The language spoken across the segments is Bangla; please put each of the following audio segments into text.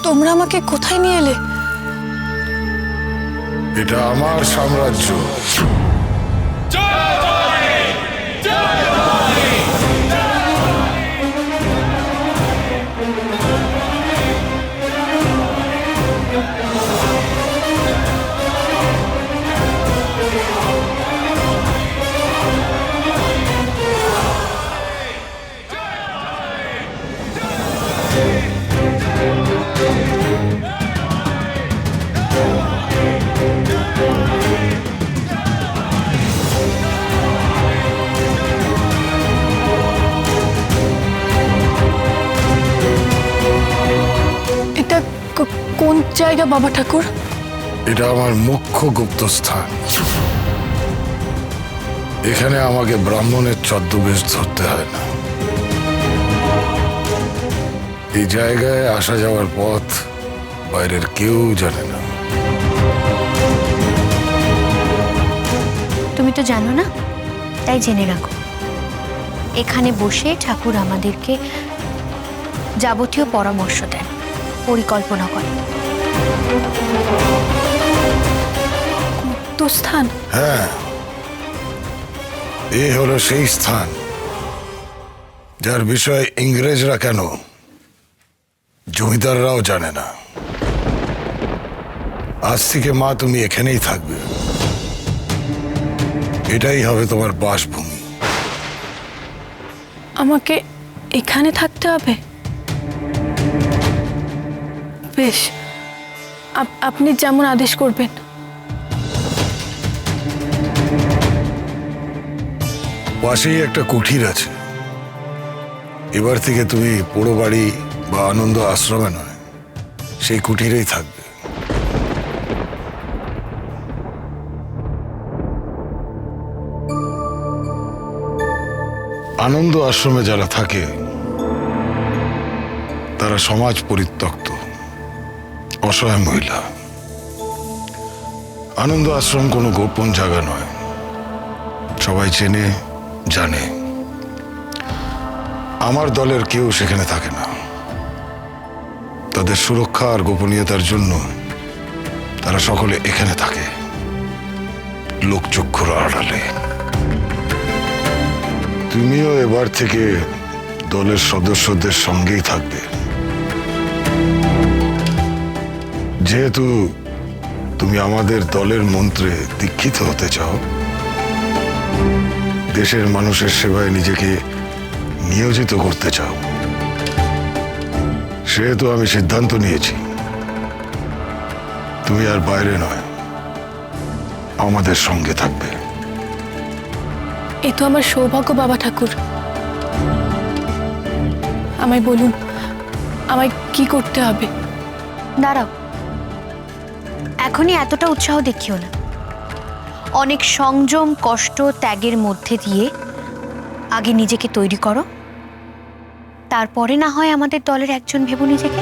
তোমরা আমাকে কোথায় নিয়ে এলে? এটা আমার সাম্রাজ্য। এটা কোন জায়গা বাবা ঠাকুর? এটা আমার মুখ্য গুপ্তস্থান। এখানে আমাকে ব্রাহ্মণের ছদ্মবেশ ধরতে হয় না। এই জায়গায় আসা যাওয়ার পথ বাইরের কেউ জানে না। তুমি তো জানো না, তাই জেনে রাখো। এখানে বসে ঠাকুর আমাদেরকে যাবতীয় পরামর্শ দেন, পরিকল্পনা করেন। গুপ্তস্থান? হ্যাঁ, এই হলো সেই স্থান যার বিষয়ে ইংরেজরা কেন, জমিদাররাও জানে না। আজ থেকে মা তুমি এখানেই থাকবে। এটাই হবে তোমার বাসভূমি। আমাকে এখানে থাকতে হবে? বেশ, আপনি যেমন আদেশ করবেন। পাশেই একটা কুঠির আছে। এবার থেকে তুমি পোড়ো বাড়ি বা আনন্দ আশ্রমে নয়, সেই কুঠিরেই থাকবে। আনন্দ আশ্রমে যারা থাকে তারা সমাজ পরিত্যক্ত, অসহায় মহিলা। আনন্দ আশ্রম কোনো গোপন জায়গা নয়, সবাই চেনে জানে। আমার দলের কেউ সেখানে থাকে না। তাদের সুরক্ষা আর গোপনীয়তার জন্য তারা সকলে এখানে থাকে, লোকচক্ষুর আড়ালে। তুমিও এবার থেকে দলের সদস্যদের সঙ্গেই থাকবে। যেহেতু তুমি আমাদের দলের মন্ত্রে দীক্ষিত হতে চাও, দেশের মানুষের সেবায় নিজেকে নিয়োজিত করতে চাও, সেহেতু আমি সিদ্ধান্ত নিয়েছি তুমি আর বাইরে নয়, আমাদের সঙ্গে থাকবে। এ তো আমার সৌভাগ্য বাবা ঠাকুর। আমায় বলুন, আমায় কি করতে হবে? দাঁড়াও, এখনই এতটা উৎসাহ দেখিও না। অনেক সংযম, কষ্ট, ত্যাগের মধ্যে দিয়ে আগে নিজেকে তৈরি করো, তারপরে না হয় আমাদের দলের একজন ভেবো নিজেকে।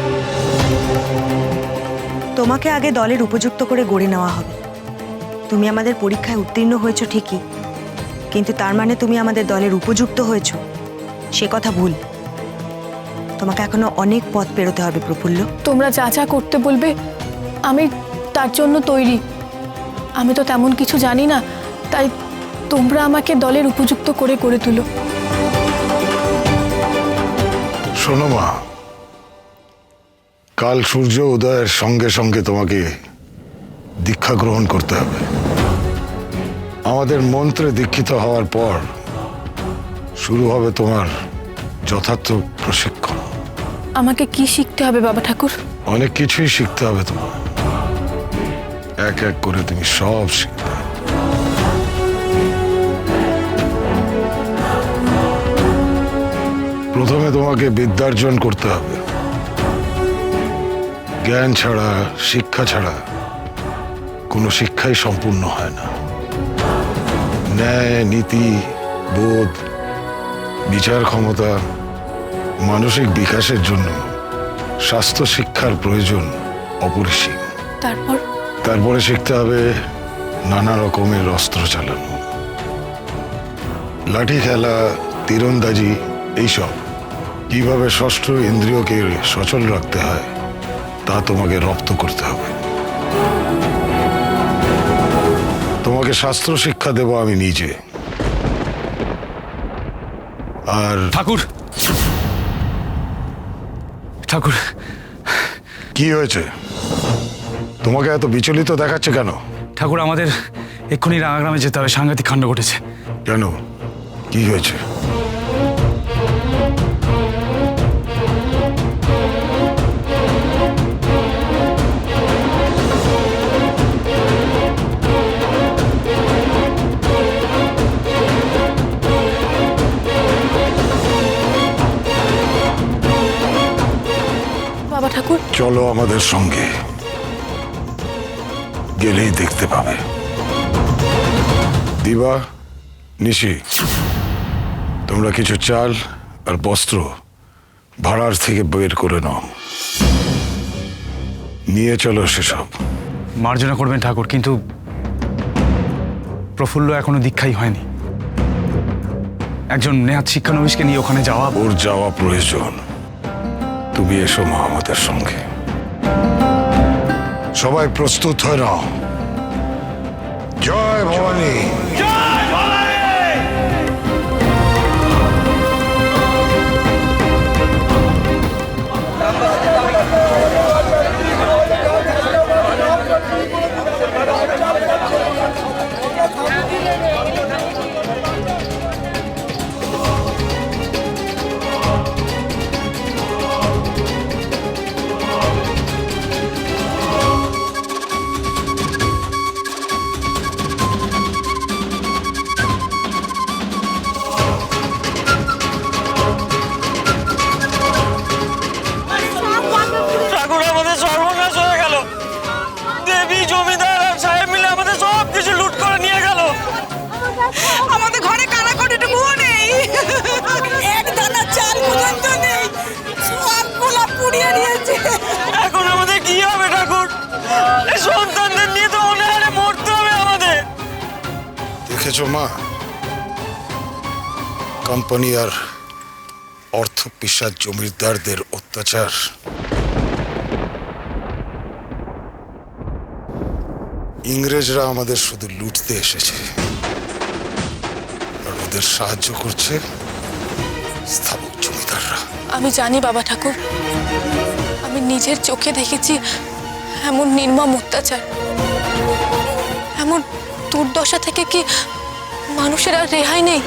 তোমাকে আগে দলের উপযুক্ত করে গড়ে নেওয়া হবে। তুমি আমাদের পরীক্ষায় উত্তীর্ণ হয়েছো ঠিকই, কিন্তু তার মানে তুমি আমাদের দলের উপযুক্ত হয়েছো সে কথা ভুল। তোমাকে এখনো অনেক পথ পেরোতে হবে প্রফুল্ল। তোমরা যা যা করতে বলবে আমি তার জন্য তৈরি। আমি তো তেমন কিছু জানি না, তাই তোমরা আমাকে দলের উপযুক্ত করে গড়ে তুলো। শোনো মা, কাল সূর্য উদয়ের সঙ্গে সঙ্গে তোমাকে দীক্ষা গ্রহণ করতে হবে। আমাদের মন্ত্রে দীক্ষিত হওয়ার পর শুরু হবে তোমার যথার্থ প্রশিক্ষণ। আমাকে কি শিখতে হবে বাবা ঠাকুর? অনেক কিছুই শিখতে হবে তোমার। এক এক করে তুমি সব শিখবে। প্রথমে তোমাকে বিদ্যার্জন করতে হবে। জ্ঞান ছাড়া, শিক্ষা ছাড়া কোনো শিক্ষাই সম্পূর্ণ হয় না। ন্যায়, নীতি, বোধ, বিচার ক্ষমতা, মানসিক বিকাশের জন্য স্বাস্থ্য শিক্ষার প্রয়োজন অপরিসীম। তারপরে শিখতে হবে নানা রকমের অস্ত্র চালানো, লাঠি খেলা, তীরন্দাজি, এইসব। কিভাবে ষষ্ঠ ইন্দ্রিয়কে সচল রাখতে হয় তা তোমাকে রপ্ত করতে হবে। তোমাকে শাস্ত্র শিক্ষা দেব আমি নিজে। আর ঠাকুর, ঠাকুর, কি হয়েছে? তোমাকে এত বিচলিত দেখাচ্ছে কেন? ঠাকুর, আমাদের এক্ষুনি রাঙাগ্রামে যেতে হবে, সাংঘাতিক কাণ্ড ঘটেছে। কেন, কি হয়েছে? বাবা ঠাকুর, চলো আমাদের সঙ্গে, গেলেই দেখতে পাবে। দিবা, নিশি, তোমরা কিছু চাল আর বস্ত্র ভাড়ার থেকে বের করে নাও, নিয়ে চলো সেসব। মার্জনা করবেন ঠাকুর, কিন্তু প্রফুল্ল এখনো দীক্ষাই হয়নি। একজন নেহাত শিক্ষানবিশকে নিয়ে ওখানে যাওয়া। ওর যাওয়া প্রয়োজন। তুমি এসো মা আমাদের সঙ্গে। সবাই প্রস্তুত হয়ে নাও। জয় ভবানী। ঠাকুর, আমাদের সর্বনাশ হয়ে গেল। দেবী, জমিদার আর সাহেব মিলে আমাদের সব কিছু লুট করে নিয়ে গেল। আমাদের ঘরে কানাকড়িটুকুও নেই, এক দানা চাল পর্যন্ত নেই, সবগুলা পুড়িয়ে নিয়েছে। এখন আমাদের কি হবে ঠাকুর? এই সন্তানদের নিয়ে তো অনাহারে মরতে হবে আমাদের। দেখেছো মা, কোম্পানি আর অর্থ পিশাচ জমিদারদের অত্যাচার। ইংরেজরা আমাদের শুধু লুটতে এসেছে, আর ওদের সাহায্য করছে স্থাবক জমিদাররা। আমি জানি বাবা ঠাকুর, আমি নিজের চোখে দেখেছি এমন নির্মম অত্যাচার। এমন দুর্দশা থেকে কি মানুষের আর রেহাই নেই?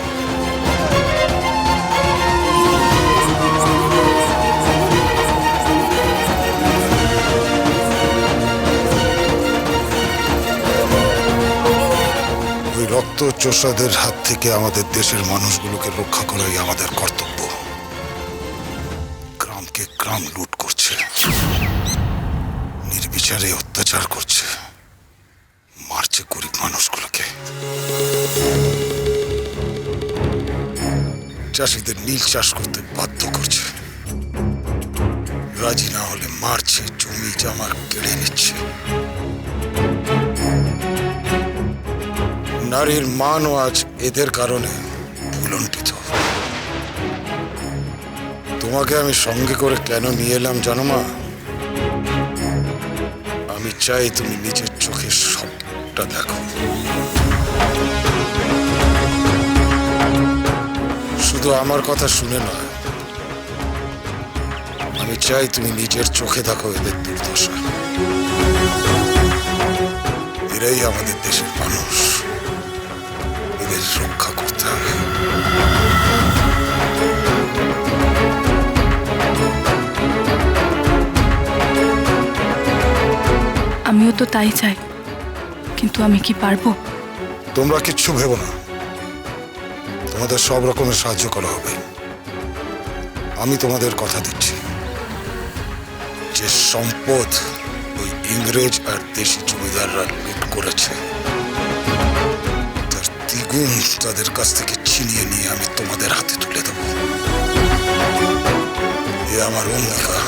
ওই রক্ত চোষাদের হাত থেকে আমাদের দেশের মানুষগুলোকে রক্ষা করাই আমাদের কর্তব্য। গ্রামকে গ্রাম লুট করছে, নির্বিচারে অত্যাচার করছে, মারছে গরিব মানুষগুলোকে। চাষিদের নীল চাষ করতে বাধ্য করছে, রাজি না হলে মারছে, জমি জামা কেড়ে নিচ্ছে। নারীর মানও আজ এদের কারণে ভুলণ্ঠিত। তোমাকে আমি সঙ্গে করে কেন নিয়ে এলাম জানো মা? আমি চাই তুমি নিজের চোখে সবটা দেখো। শুধু আমার কথা শুনে নয়, আমি চাই তুমি নিজের চোখে দেখো এদের দুর্দশা। এরাই আমাদের দেশের মানুষ, এদের রক্ষা করতে হবে। আমিও তো তাই চাই, কিন্তু আমি কি পারবো? তোমরা কিচ্ছু ভেবো না, তোমাদের সব রকমের সাহায্য করা হবে। আমি তোমাদের কথা দিচ্ছি, যে সম্পদ ওই ইংরেজ আর দেশি জমিদাররা লুট করেছে তার দ্বিগুণ তাদের কাছ থেকে ছিনিয়ে নিয়ে আমি তোমাদের হাতে তুলে দেব। এ আমার অঙ্গীকার।